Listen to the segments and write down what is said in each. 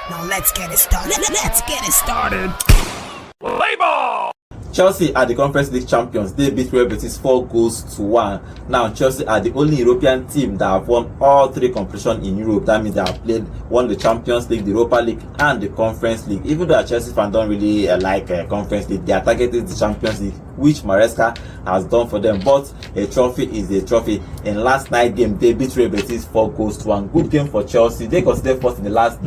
Now let's get it started. Let's get it started. Play ball! Chelsea are the Conference League champions. They beat Real Betis 4-1. Now, Chelsea are the only European team that have won all three competitions in Europe. That means they have won the Champions League, the Europa League, and the Conference League. Even though Chelsea fans don't really like Conference League, they are targeting the Champions League, which Maresca has done for them. But a trophy is a trophy. In last night game, they beat Real Betis 4-1. Good game for Chelsea. They considered first in the last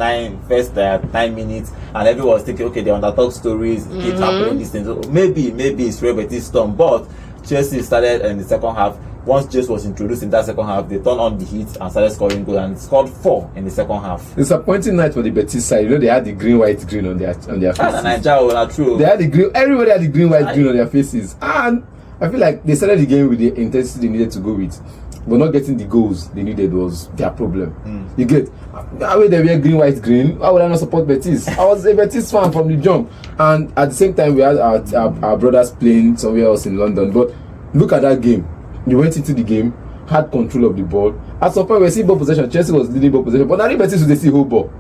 first 9 minutes, and everyone was thinking, okay, the underdog stories keep happening. These things. So maybe it's Real Betis storm. But Chelsea started in the second half. Once James was introduced in that second half, they turned on the heat and started scoring goals and scored 4 in the second half. Disappointing night for the Betis side. You know, they had the green, white, green on their faces. True. They had the green. Everybody had the green, white, green on their faces, and I feel like they started the game with the intensity they needed to go with, but not getting the goals they needed was their problem. You get how they were green, white, green. Why would I not support Betis? I was a Betis fan from the jump, and at the same time we had our brothers playing somewhere else in London. But look at that game. They went into the game, had control of the ball. At some point, we see ball possession. Chelsea was leading ball possession, but now Real Betis they see whole ball.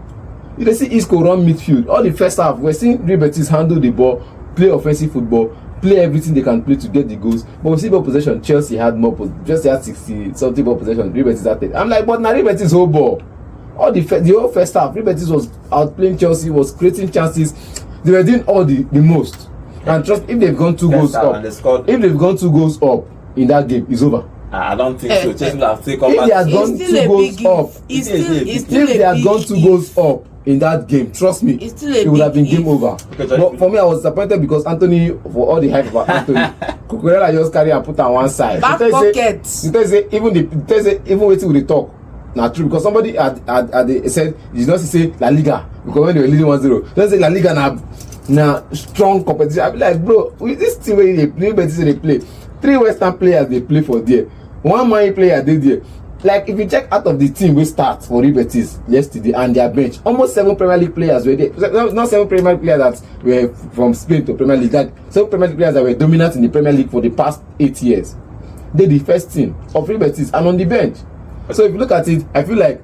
You see Isco run midfield. All the first half, we're seeing Real Betis handle the ball, play offensive football, play everything they can play to get the goals. But we see ball possession. Chelsea had more. Chelsea had 60 something ball possession. Real Betis had 30. I'm like, but now Real Betis whole ball. All the whole first half, Real Betis was outplaying Chelsea, was creating chances. They were doing all the most. And trust, if they've gone 2 goals up, if they've gone 2 goals up in that game, it's over. I don't think so. Chelsea will have taken if back. they had gone 2 goals up, if they had gone 2 goals up in that game, trust me, it would have been game over. But for me, I was disappointed because Anthony, for all the hype about Anthony, Cucurella just carry and put on one side. Back pockets. Even waiting with the talk. Not true, because somebody had said, you don't say La Liga, because when they were leading 1-0, don't say La Liga now strong competition. I be like, bro, with this team where they play, but they play 3 Western players they play for there, 1 Mali player they there. Like if you check out of the team we start for Real Betis yesterday and their bench, almost 7 Premier League players were there. Not 7 Premier League players that were from Spain to Premier League. Like 7 Premier League players that were dominant in the Premier League for the past 8 years. They're the first team of Real Betis and on the bench. So if you look at it, I feel like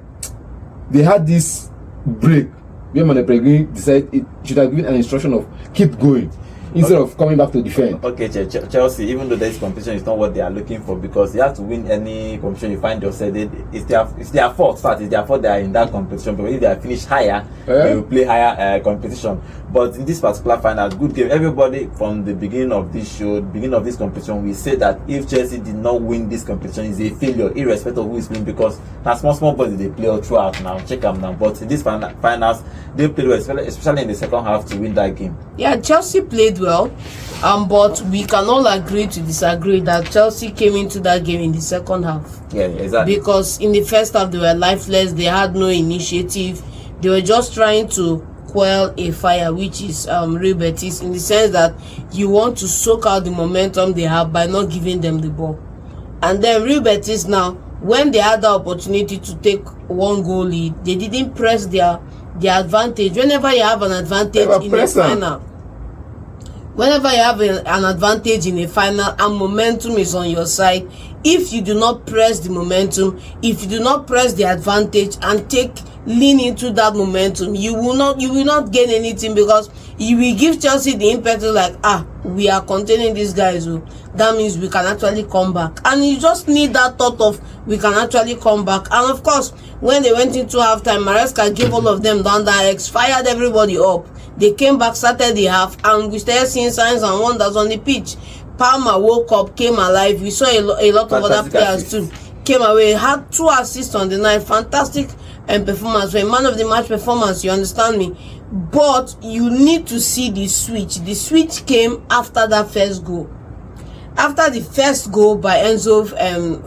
they had this break where Mane Pellegrini decided it should have given an instruction of keep going instead of coming back to defend. Okay, Chelsea, even though this competition is not what they are looking for, because you have to win any competition you find yourself, it's their fault. It's their fault they are in that competition. But if they are finished higher, they will play higher competition. But in this particular final, good game. Everybody from the beginning of this show, beginning of this competition, we say that if Chelsea did not win this competition, it's a failure, irrespective of who is playing, because that's small bodies they play all throughout now. Check them now. But in this finals, they played well, especially in the second half, to win that game. Yeah, Chelsea played well, but we can all agree to disagree that Chelsea came into that game in the second half. Yeah, exactly. Because in the first half they were lifeless, they had no initiative, they were just trying to quell a fire, which is Real Betis, in the sense that you want to soak out the momentum they have by not giving them the ball. And then Real Betis now, when they had the opportunity to take 1 goal lead, they didn't press their advantage. Whenever you have an advantage in a final, whenever you have an advantage in a final and momentum is on your side, if you do not press the momentum, if you do not press the advantage and lean into that momentum, you will not gain anything, because you will give Chelsea the impetus like, we are containing these guys, that means we can actually come back. And you just need that thought of we can actually come back. And of course, when they went into halftime, Maresca gave all of them down that X, fired everybody up. They came back, started the half, and we started seeing signs and wonders on the pitch. Palmer woke up, came alive. We saw a lot of other players too came away, had 2 assists on the night. Fantastic performance, for a man of the match performance, you understand me. But you need to see the switch. The switch came after that first goal. After the first goal by Enzo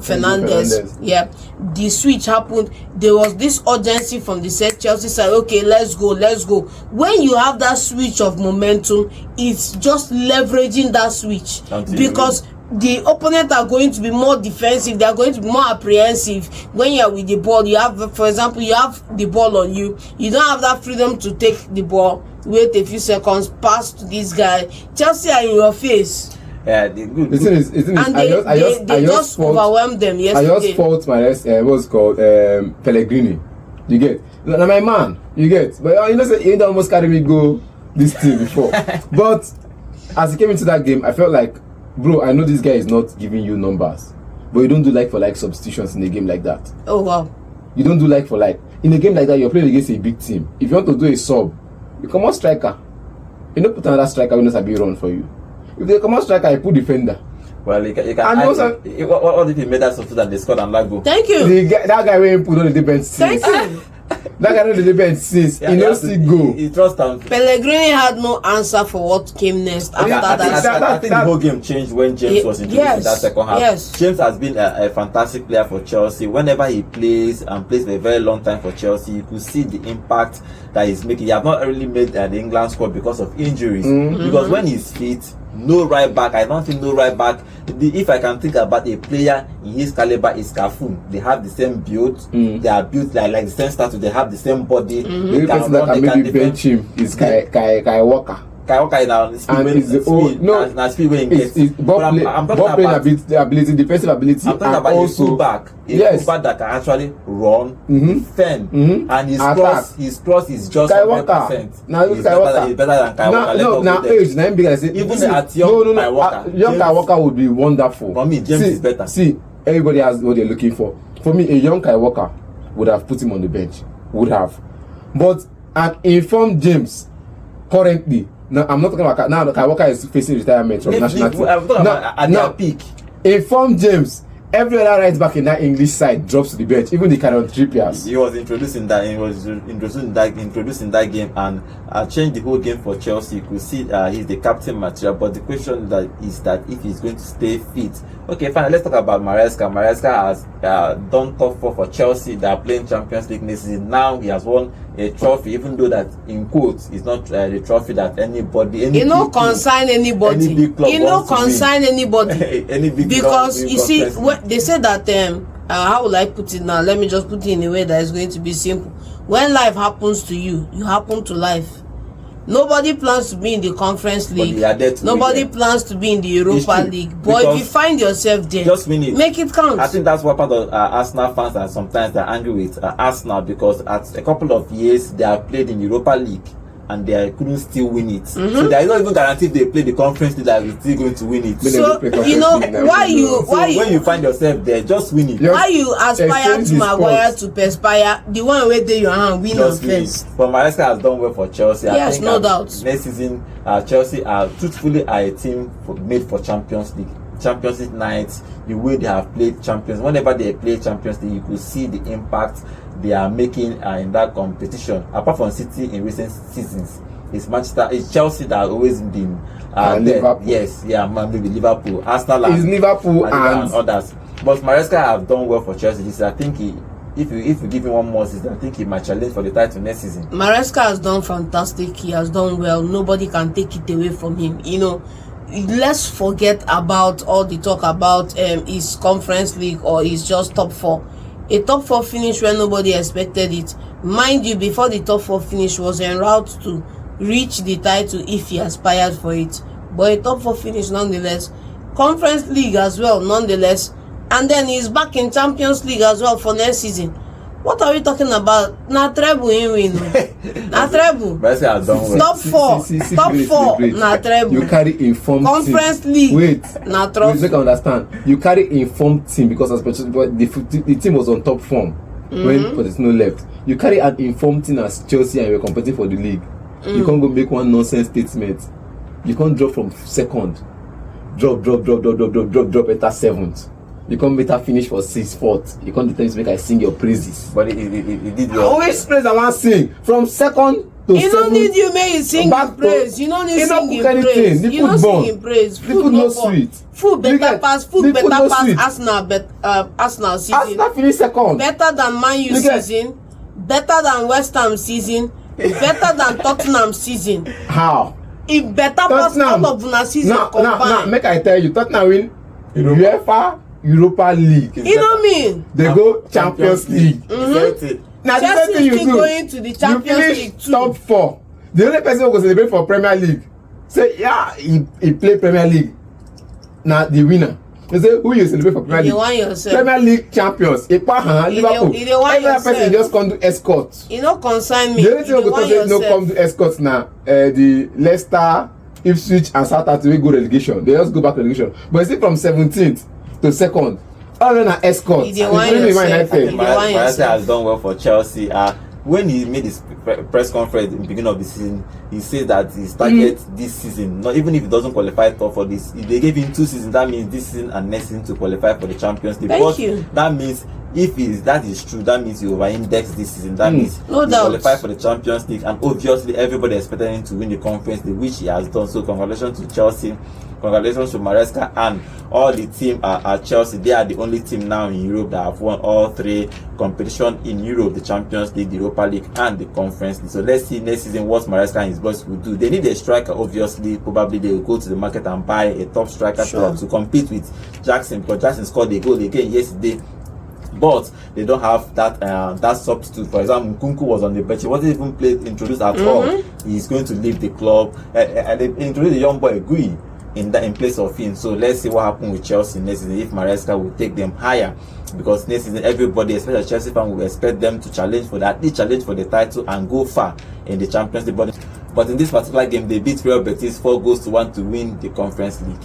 Fernandez, yeah, the switch happened. There was this urgency from the set Chelsea side. Okay, let's go. When you have that switch of momentum, it's just leveraging that switch, because the opponent are going to be more defensive, they are going to be more apprehensive. When you are with the ball, you have, for example, you have the ball on you, you don't have that freedom to take the ball, wait a few seconds, pass to this guy. Chelsea are in your face. Yeah, they just overwhelmed them yesterday. I just fault my what's called Pellegrini. You get now, my man. You get? But you know, say he almost carry me go this team before. But as he came into that game, I felt like, bro, I know this guy is not giving you numbers, but you don't do like for like substitutions in a game like that. Oh wow. You don't do like for like. In a game like that, you're playing against a big team. If you want to do a sub, you come on striker. You don't put another striker who knows how to run for you. If they come on striker, you put defender. Well, you can. And also, what if he made that substitute and they scored and goal? Thank you. That guy went put on the bench since. Thank you. That guy on the bench since. He knows he go. He trusts him. Pellegrini had no answer for what came next after I think the whole game changed when James was introduced in that second half. Yes. James has been a fantastic player for Chelsea. Whenever he plays and plays for a very long time for Chelsea, you could see the impact that he's making. He has not really made the England squad because of injuries. Because when he's fit, no right back. I don't think no right back. If I can think about a player in his caliber, is Cafu. They have the same build. They are built like the same stature. They have the same body. The only person that can maybe bench him is Kai Walker. Kai Walker is now speed. And it's the old no. Speed when he gets. I'm talking about ability, defensive ability. I'm talking about also, a fullback. Fullback that can actually run, defend, and his cross is just 100%. Now he's better than Kai Walker. Now age, now bigger. Even at young Kai Walker, young Kai Walker would be wonderful. For me, James is better. See, everybody has what they're looking for. For me, a young Kai Walker would have put him on the bench. Would have, but an informed James currently. Now I'm not talking about now. Kai Walker is facing retirement from national team. I'm talking about at their peak. Informed James. Every other right back in that English side drops to the bench. Even the Karen Trippier. He was introducing that. He was introducing that game and changed the whole game for Chelsea. You could see he's the captain material. But the question is that if he's going to stay fit. Okay, fine. Let's talk about Maresca. Maresca has done top 4 for Chelsea. They are playing Champions League this season. Now he has won a trophy, even though that in quotes is not the trophy that anybody. You know, consign anybody. Any big club you know, consign anybody. Any big because you see, they said that how will I put it now? Let me just put it in a way that is going to be simple. When life happens to you, you happen to life. Nobody plans to be in the Conference League. Nobody plans to be in the Europa League. But if you find yourself there, just win it. Make it count. I think that's what part of Arsenal fans are sometimes they're angry with Arsenal, because at a couple of years they have played in Europa League and they couldn't still win it. So there is not even guarantee they play the Conference League that we're still going to win it. So you know when you find yourself there, just win it. Why you aspire to Maguire to perspire? The one where they your hand win on first. But Maresca has done well for Chelsea. Yes, no doubt. Next season, Chelsea are truthfully a team made for Champions League. Champions League nights, the way they have played Champions. Whenever they play Champions League, you could see the impact they are making in that competition. Apart from City in recent seasons, it's Chelsea that has always been Liverpool. Yes, maybe Liverpool, Arsenal, is Liverpool and others. But Maresca have done well for Chelsea. I think if you give him one more season, I think he might challenge for the title next season. Maresca has done fantastic. He has done well. Nobody can take it away from him. You know, let's forget about all the talk about his Conference League or his just top 4. A top 4 finish where nobody expected it. Mind you, before the top 4 finish was en route to reach the title if he aspired for it. But a top 4 finish nonetheless. Conference League as well nonetheless. And then he's back in Champions League as well for next season. What are we talking about? Na treble in win. Na treble. Top 4. Top 4. Na treble. You carry informed Conference team. League. Wait. Na trophy. Make I understand. You carry informed team because the team was on top form when Pochettino left. You carry an informed team as Chelsea and you're competing for the league. You can't go make one nonsense statement. You can't drop from second. Drop, enter 7th. You can't better finish for 6th, 4th. You can't tell me make I sing your praises. But he did well. I always praise I want sing from 2nd to 7th. You don't need you make you sing in praise. You don't need sing in praise. You don't sing in praise. Food no sweet. Food better pass Arsenal season. Arsenal finish 2nd. Better than Man U season. Better than West Ham season. Better than Tottenham season. How? It better pass all of una season combined. Now, make I tell you, Tottenham win UEFA Europa League. You know me. They go Champions League. Now the same thing you do. Going to the Champions League too. Top 4. The only person who goes celebrate for Premier League say he play Premier League. Now the winner. They say who you celebrate for Premier You League? want yourself. Premier League champions. Liverpool. you dey want Every person yourself. just come do escort. You no concern me. The only thing we You go want talk say no yourself. come do escort now. The Leicester, Ipswich, and Southampton wey go relegation. They just go back relegation. But you see from 17th to 2nd, all of them are escorts. You dey want Including Man yourself. United. You dey want Maresca yourself. has done well for Chelsea. When he made his press conference in the beginning of the season, he said that his target this season, not even if he doesn't qualify top for this, if they gave him 2 seasons, that means this season and next season to qualify for the Champions League. Thank But you. that means if that is true, that means you over-index this season. That means No you doubt. qualify for the Champions League, and obviously everybody expected him to win the Conference League, which he has done. So congratulations to Chelsea. Congratulations to Maresca and all the team at Chelsea. They are the only team now in Europe that have won all 3 competitions in Europe: the Champions League, the Europa League, and the Conference League. So let's see next season what Maresca and his boys will do. They need a striker, obviously. Probably they will go to the market and buy a top striker to compete with Jackson, because Jackson scored a goal again yesterday. But they don't have that substitute. For example, Nkunku was on the bench. He wasn't even introduced at all. He's going to leave the club. And they introduced the young boy Gui in place of him. So let's see what happens with Chelsea next season, if Maresca will take them higher, because next season everybody, especially Chelsea fans, will expect them to challenge for the title and go far in the Champions League. But in this particular game, they beat Real Betis 4-1 to win the Conference League.